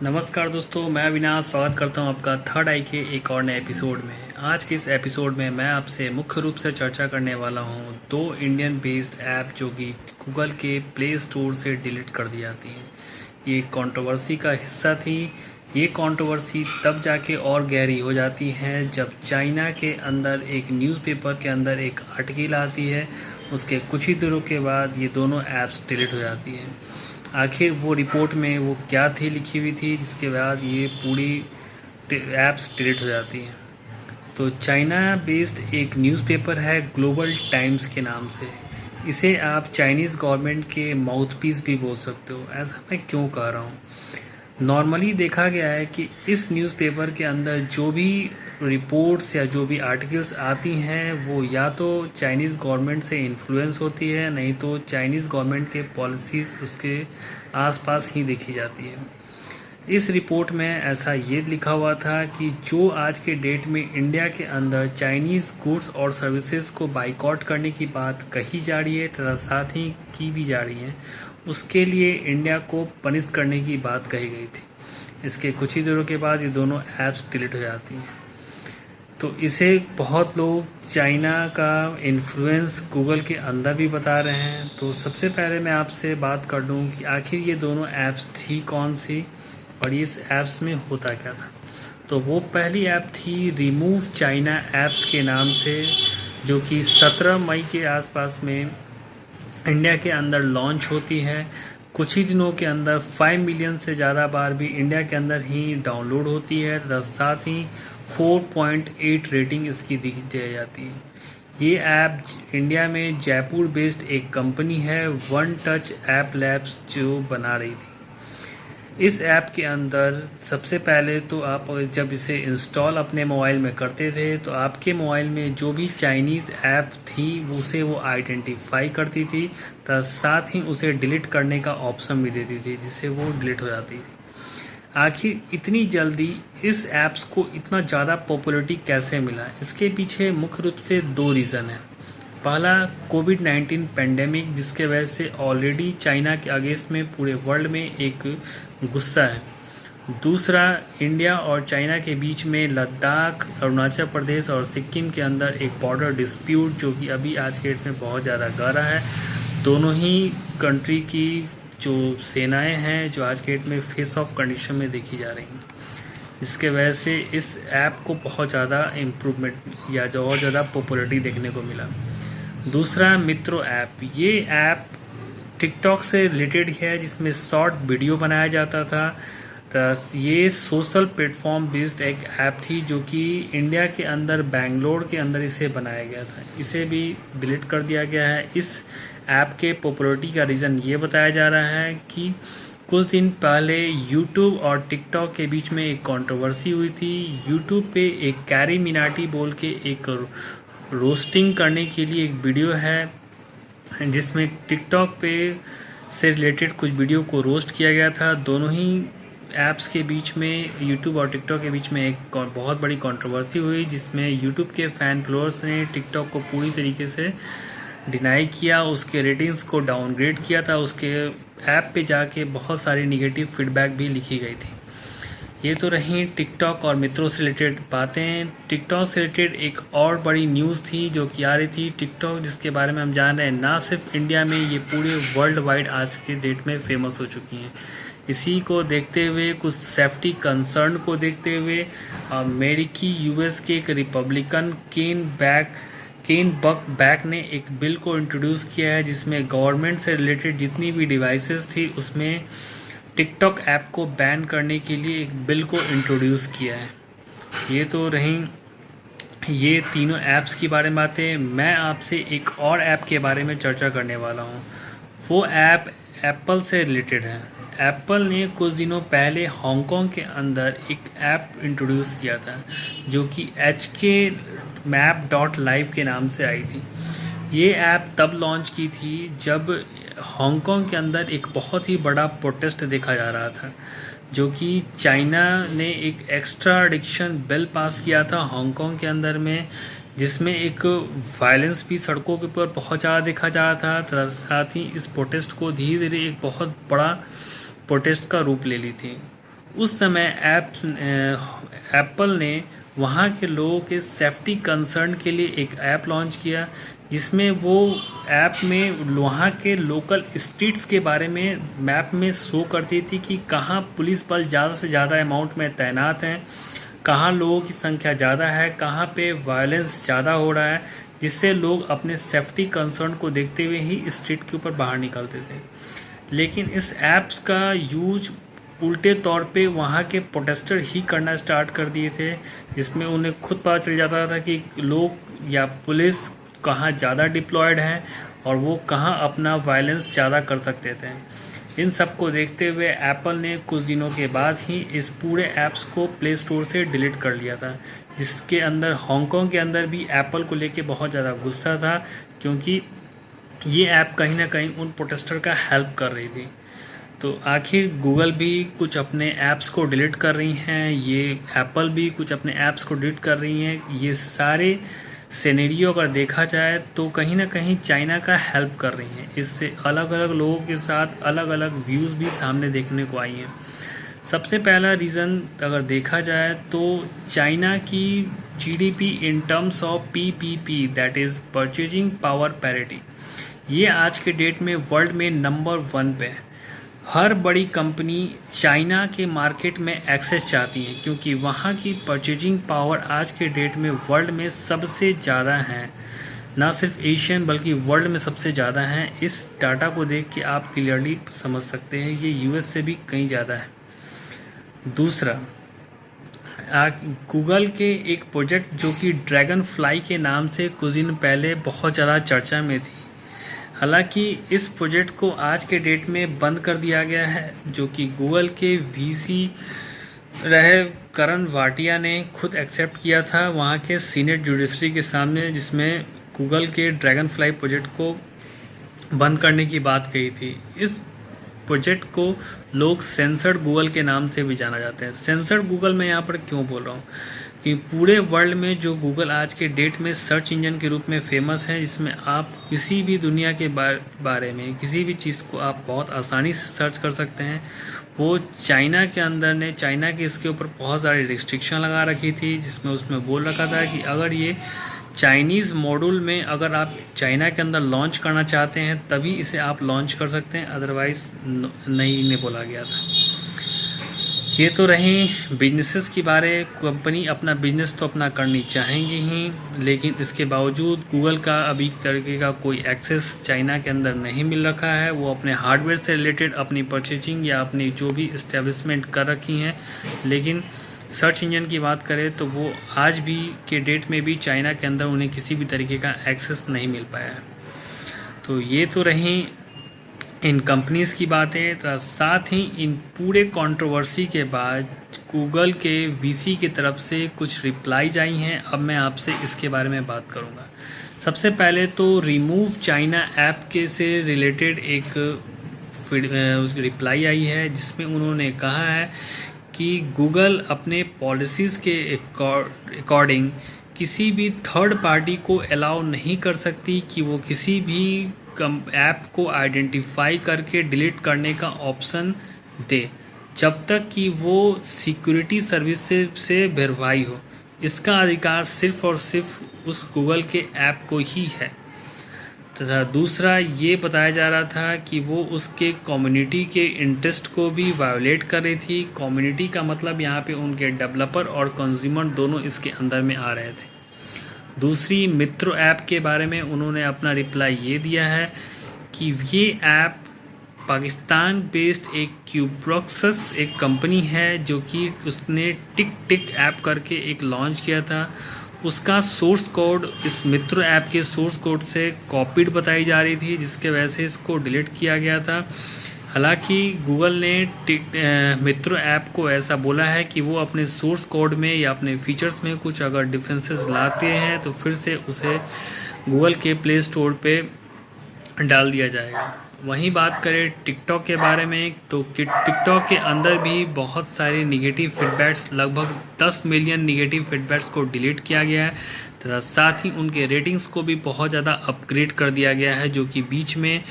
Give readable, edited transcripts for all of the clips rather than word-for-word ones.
नमस्कार दोस्तों, मैं अविनाश स्वागत करता हूं आपका थर्ड आई के एक और नए एपिसोड में। आज के इस एपिसोड में मैं आपसे मुख्य रूप से चर्चा करने वाला हूं दो इंडियन बेस्ड ऐप जो कि गूगल के प्ले स्टोर से डिलीट कर दी जाती हैं। ये कंट्रोवर्सी का हिस्सा थी। ये कंट्रोवर्सी तब जाके और गहरी हो जाती है जब चाइना के अंदर एक न्यूज़पेपर के अंदर एक आर्टिकल आती है। उसके कुछ ही दिनों के बाद ये दोनों ऐप्स डिलीट हो जाती हैं। आखिर वो रिपोर्ट में वो क्या थी लिखी हुई थी जिसके बाद ये पूरी ऐप्स डिलीट हो जाती हैं। तो चाइना बेस्ड एक न्यूज़पेपर है ग्लोबल टाइम्स के नाम से। इसे आप चाइनीज़ गवर्नमेंट के माउथपीस भी बोल सकते हो। ऐसा मैं क्यों कह रहा हूँ? नॉर्मली देखा गया है कि इस न्यूज़पेपर के अंदर जो भी रिपोर्ट्स या जो भी आर्टिकल्स आती हैं वो या तो चाइनीज़ गवर्नमेंट से इन्फ्लुएंस होती है, नहीं तो चाइनीज़ गवर्नमेंट के पॉलिसीज़ उसके आसपास ही देखी जाती है। इस रिपोर्ट में ऐसा ये लिखा हुआ था कि जो आज के डेट में इंडिया के अंदर चाइनीज़ गुड्स और सर्विसेज को बाइकआउट करने की बात कही जा रही है तथा साथ ही की भी जा रही है, उसके लिए इंडिया को पनिश करने की बात कही गई थी। इसके कुछ ही दिनों के बाद ये दोनों ऐप्स डिलीट हो जाती हैं। तो इसे बहुत लोग चाइना का इन्फ्लुएंस गूगल के अंदर भी बता रहे हैं। तो सबसे पहले मैं आपसे बात कर लूँ कि आखिर ये दोनों ऐप्स थी कौन सी और इस ऐप्स में होता क्या था। तो वो पहली ऐप थी रिमूव चाइना ऐप्स के नाम से, जो कि 17 मई के आसपास में इंडिया के अंदर लॉन्च होती है। कुछ ही दिनों के अंदर 5 मिलियन से ज़्यादा बार भी इंडिया के अंदर ही डाउनलोड होती है तथा साथ ही 4.8 रेटिंग इसकी दी जाती है। ये ऐप इंडिया में जयपुर बेस्ड एक कंपनी है वन टच ऐप लैब्स जो बना रही थी। इस ऐप के अंदर सबसे पहले तो आप जब इसे इंस्टॉल अपने मोबाइल में करते थे तो आपके मोबाइल में जो भी चाइनीज़ ऐप थी उसे वो आइडेंटिफाई करती थी, तो साथ ही उसे डिलीट करने का ऑप्शन भी देती थी जिससे वो डिलीट हो जाती थी। आखिर इतनी जल्दी इस ऐप्स को इतना ज़्यादा पॉपुलैरिटी कैसे मिला? इसके पीछे मुख्य रूप से दो रीज़न है। पहला, कोविड-19 पेंडेमिक, जिसके वजह से ऑलरेडी चाइना के अगेंस्ट में पूरे वर्ल्ड में एक गुस्सा है। दूसरा, इंडिया और चाइना के बीच में लद्दाख, अरुणाचल प्रदेश और सिक्किम के अंदर एक बॉर्डर डिस्प्यूट जो कि अभी आज के डेट में बहुत ज़्यादा गहरा है। दोनों ही कंट्री की जो सेनाएं हैं जो आज के डेट में फेस ऑफ कंडीशन में देखी जा रही हैं, इसके वजह से इस ऐप को बहुत ज़्यादा इम्प्रूवमेंट या जो और ज़्यादा पॉपुलैरिटी देखने को मिला। दूसरा, मित्रो ऐप। ये ऐप टिकटॉक से रिलेटेड है जिसमें शॉर्ट वीडियो बनाया जाता था। तो ये सोशल प्लेटफॉर्म बेस्ड एक ऐप थी जो कि इंडिया के अंदर बेंगलोर के अंदर इसे बनाया गया था। इसे भी डिलीट कर दिया गया है। इस ऐप के पॉपुलैरिटी का रीज़न ये बताया जा रहा है कि कुछ दिन पहले यूट्यूब और टिकटॉक के बीच में एक कंट्रोवर्सी हुई थी। यूट्यूब पे एक कैरी मिनाटी बोल के एक रोस्टिंग करने के लिए एक वीडियो है जिसमें टिकटॉक पे से रिलेटेड कुछ वीडियो को रोस्ट किया गया था। दोनों ही ऐप्स के बीच में, यूट्यूब और टिकटॉक के बीच में एक बहुत बड़ी कंट्रोवर्सी हुई जिसमें यूट्यूब के फैन फॉलोअर्स ने टिकटॉक को पूरी तरीके से डिनाई किया, उसके रेटिंग्स को डाउनग्रेड किया था। उसके ऐप पे जाके बहुत सारी निगेटिव फीडबैक भी लिखी गई थी। ये तो रही टिकटॉक और मित्रों से रिलेटेड बातें। टिकटॉक से रिलेटेड एक और बड़ी न्यूज़ थी जो कि आ रही थी। टिकटॉक, जिसके बारे में हम जान रहे हैं, ना सिर्फ इंडिया में, ये पूरे वर्ल्ड वाइड आज के डेट में फेमस हो चुकी हैं। इसी को देखते हुए, कुछ सेफ्टी कंसर्न को देखते हुए, अमेरिकी यूएस के एक रिपब्लिकन केन बक बैक ने एक बिल को इंट्रोड्यूस किया है जिसमें गवर्नमेंट से रिलेटेड जितनी भी डिवाइसेस थी उसमें टिकटॉक ऐप को बैन करने के लिए एक बिल को इंट्रोड्यूस किया है। ये तो रही ये तीनों ऐप्स की बारे में बातें। मैं आपसे एक और ऐप के बारे में चर्चा करने वाला हूँ। वो ऐप एप्पल से रिलेटेड है। एप्पल ने कुछ दिनों पहले हांगकांग के अंदर एक ऐप इंट्रोड्यूस किया था जो कि HKmap.live के नाम से आई थी। ये ऐप तब लॉन्च की थी जब हांगकांग के अंदर एक बहुत ही बड़ा प्रोटेस्ट देखा जा रहा था, जो कि चाइना ने एक एक्स्ट्राडिक्शन बिल पास किया था हांगकांग के अंदर में, जिसमें एक वायलेंस भी सड़कों के ऊपर बहुत ज़्यादा देखा जा रहा था। साथ ही इस प्रोटेस्ट को धीरे धीरे एक बहुत बड़ा प्रोटेस्ट का रूप ले ली थी। उस समय एप्पल ने वहाँ के लोगों के सेफ्टी कंसर्न के लिए एक ऐप लॉन्च किया, जिसमें वो ऐप में वहाँ के लोकल स्ट्रीट्स के बारे में मैप में शो करती थी कि कहाँ पुलिस बल ज़्यादा से ज़्यादा अमाउंट में तैनात हैं, कहाँ लोगों की संख्या ज़्यादा है, कहाँ पे वायलेंस ज़्यादा हो रहा है, जिससे लोग अपने सेफ्टी कंसर्न को देखते हुए ही स्ट्रीट के ऊपर बाहर निकलते थे। लेकिन इस ऐप्स का यूज उल्टे तौर पे वहाँ के प्रोटेस्टर ही करना स्टार्ट कर दिए थे, जिसमें उन्हें खुद पता चल जाता था कि लोग या पुलिस कहाँ ज़्यादा डिप्लॉयड हैं और वो कहाँ अपना वायलेंस ज़्यादा कर सकते थे। इन सब को देखते हुए एप्पल ने कुछ दिनों के बाद ही इस पूरे ऐप्स को प्ले स्टोर से डिलीट कर लिया था, जिसके अंदर हांगकांग के अंदर भी एप्पल को लेके बहुत ज़्यादा गुस्सा था, क्योंकि ये ऐप कहीं ना कहीं उन प्रोटेस्टर का हेल्प कर रही थी। तो आखिर गूगल भी कुछ अपने ऐप्स को डिलीट कर रही हैं, ये एप्पल भी कुछ अपने ऐप्स को डिलीट कर रही हैं। ये सारे सिनेरियो अगर देखा जाए तो कहीं ना कहीं चाइना का हेल्प कर रही हैं। इससे अलग अलग लोगों के साथ अलग अलग व्यूज़ भी सामने देखने को आई हैं। सबसे पहला रीज़न अगर देखा जाए तो चाइना की GDP in terms of PPP, that is purchasing power parity, ये आज के डेट में वर्ल्ड में नंबर 1 पे है। हर बड़ी कंपनी चाइना के मार्केट में एक्सेस चाहती है, क्योंकि वहाँ की परचेजिंग पावर आज के डेट में वर्ल्ड में सबसे ज़्यादा है। ना सिर्फ एशियन बल्कि वर्ल्ड में सबसे ज़्यादा है। इस डाटा को देख के आप क्लियरली समझ सकते हैं ये यूएस से भी कहीं ज़्यादा है। दूसरा, गूगल के एक प्रोजेक्ट जो कि ड्रैगन फ्लाई के नाम से कुछ दिन पहले बहुत ज़्यादा चर्चा में थी। हालांकि इस प्रोजेक्ट को आज के डेट में बंद कर दिया गया है, जो कि गूगल के वीसी रहे करण वाटिया ने खुद एक्सेप्ट किया था वहाँ के सीनेट जुडिशरी के सामने, जिसमें गूगल के ड्रैगन फ्लाई प्रोजेक्ट को बंद करने की बात कही थी। इस प्रोजेक्ट को लोग सेंसर्ड गूगल के नाम से भी जाना जाते हैं। सेंसर्ड गूगल मैं यहाँ पर क्यों बोल रहा हूँ कि पूरे वर्ल्ड में जो गूगल आज के डेट में सर्च इंजन के रूप में फेमस है, जिसमें आप किसी भी दुनिया के बारे में किसी भी चीज़ को आप बहुत आसानी से सर्च कर सकते हैं, वो चाइना के अंदर ने चाइना के इसके ऊपर बहुत सारी रिस्ट्रिक्शन लगा रखी थी, जिसमें उसमें बोल रखा था कि अगर ये चाइनीज़ मॉड्यूल में अगर आप चाइना के अंदर लॉन्च करना चाहते हैं तभी इसे आप लॉन्च कर सकते हैं, अदरवाइज़ नहीं ने बोला गया था। ये तो रही बिजनेसेस की बारे। कंपनी अपना बिजनेस तो अपना करनी चाहेंगी ही, लेकिन इसके बावजूद गूगल का अभी तरीके का कोई एक्सेस चाइना के अंदर नहीं मिल रखा है। वो अपने हार्डवेयर से रिलेटेड अपनी परचेजिंग या अपनी जो भी इस्टेब्लिशमेंट कर रखी हैं, लेकिन सर्च इंजन की बात करें तो वो आज भी के डेट में भी चाइना के अंदर उन्हें किसी भी तरीके का एक्सेस नहीं मिल पाया है। तो ये तो रही इन कंपनीज़ की बातें। तो साथ ही इन पूरे कंट्रोवर्सी के बाद गूगल के वीसी की तरफ से कुछ रिप्लाईज आई हैं। अब मैं आपसे इसके बारे में बात करूंगा। सबसे पहले तो रिमूव चाइना ऐप के से रिलेटेड एक उसकी रिप्लाई आई है, जिसमें उन्होंने कहा है कि गूगल अपने पॉलिसीज़ के अकॉर्डिंग किसी भी थर्ड पार्टी को अलाउ नहीं कर सकती कि वो किसी भी ऐप को आइडेंटिफाई करके डिलीट करने का ऑप्शन दे, जब तक कि वो सिक्योरिटी सर्विस से वेरीफाई हो। इसका अधिकार सिर्फ और सिर्फ उस गूगल के ऐप को ही है। तथा दूसरा ये बताया जा रहा था कि वो उसके कम्युनिटी के इंटरेस्ट को भी वायोलेट कर रही थी। कम्युनिटी का मतलब यहाँ पे उनके डेवलपर और कंज्यूमर दोनों इसके अंदर में आ रहे थे। दूसरी मित्र ऐप के बारे में उन्होंने अपना रिप्लाई ये दिया है कि ये ऐप पाकिस्तान बेस्ड एक क्यूब्रॉक्सस एक कंपनी है, जो कि उसने टिक ऐप करके एक लॉन्च किया था। उसका सोर्स कोड इस मित्र ऐप के सोर्स कोड से कॉपीड बताई जा रही थी, जिसके वजह से इसको डिलीट किया गया था। हालांकि गूगल ने मित्र ऐप को ऐसा बोला है कि वो अपने सोर्स कोड में या अपने फीचर्स में कुछ अगर डिफरेंसेस लाते हैं तो फिर से उसे गूगल के प्ले स्टोर पे डाल दिया जाएगा। वहीं बात करें टिकटॉक के बारे में तो टिकटॉक के अंदर भी बहुत सारे निगेटिव फीडबैक्स, लगभग 10 मिलियन निगेटिव फीडबैक्स को डिलीट किया गया है। तथा साथ ही उनके रेटिंग्स को भी बहुत ज़्यादा अपग्रेड कर दिया गया है, जो कि बीच में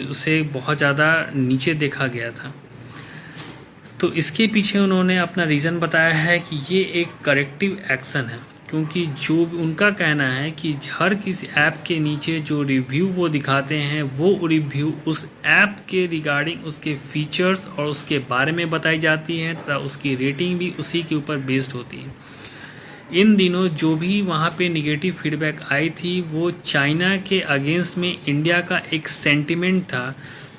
उसे बहुत ज़्यादा नीचे देखा गया था। तो इसके पीछे उन्होंने अपना रीज़न बताया है कि ये एक करेक्टिव एक्शन है, क्योंकि जो उनका कहना है कि हर किसी ऐप के नीचे जो रिव्यू वो दिखाते हैं वो रिव्यू उस ऐप के रिगार्डिंग उसके फीचर्स और उसके बारे में बताई जाती है तथा उसकी रेटिंग भी उसी के ऊपर बेस्ड होती है। इन दिनों जो भी वहाँ पे निगेटिव फीडबैक आई थी वो चाइना के अगेंस्ट में इंडिया का एक सेंटिमेंट था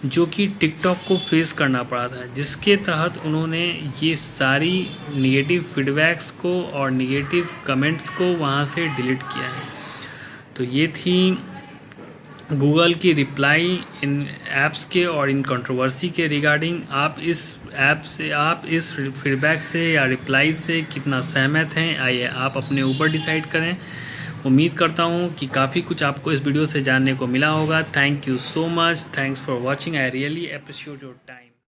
जो कि टिकटॉक को फेस करना पड़ा था, जिसके तहत उन्होंने ये सारी निगेटिव फीडबैक्स को और निगेटिव कमेंट्स को वहाँ से डिलीट किया है। तो ये थी गूगल की रिप्लाई इन ऐप्स के और इन कंट्रोवर्सी के रिगार्डिंग। आप इस ऐप से, आप इस फीडबैक से या रिप्लाई से कितना सहमत हैं, आइए आप अपने ऊपर डिसाइड करें। उम्मीद करता हूँ कि काफ़ी कुछ आपको इस वीडियो से जानने को मिला होगा। Thank you so much, thanks for watching, I really appreciate your time.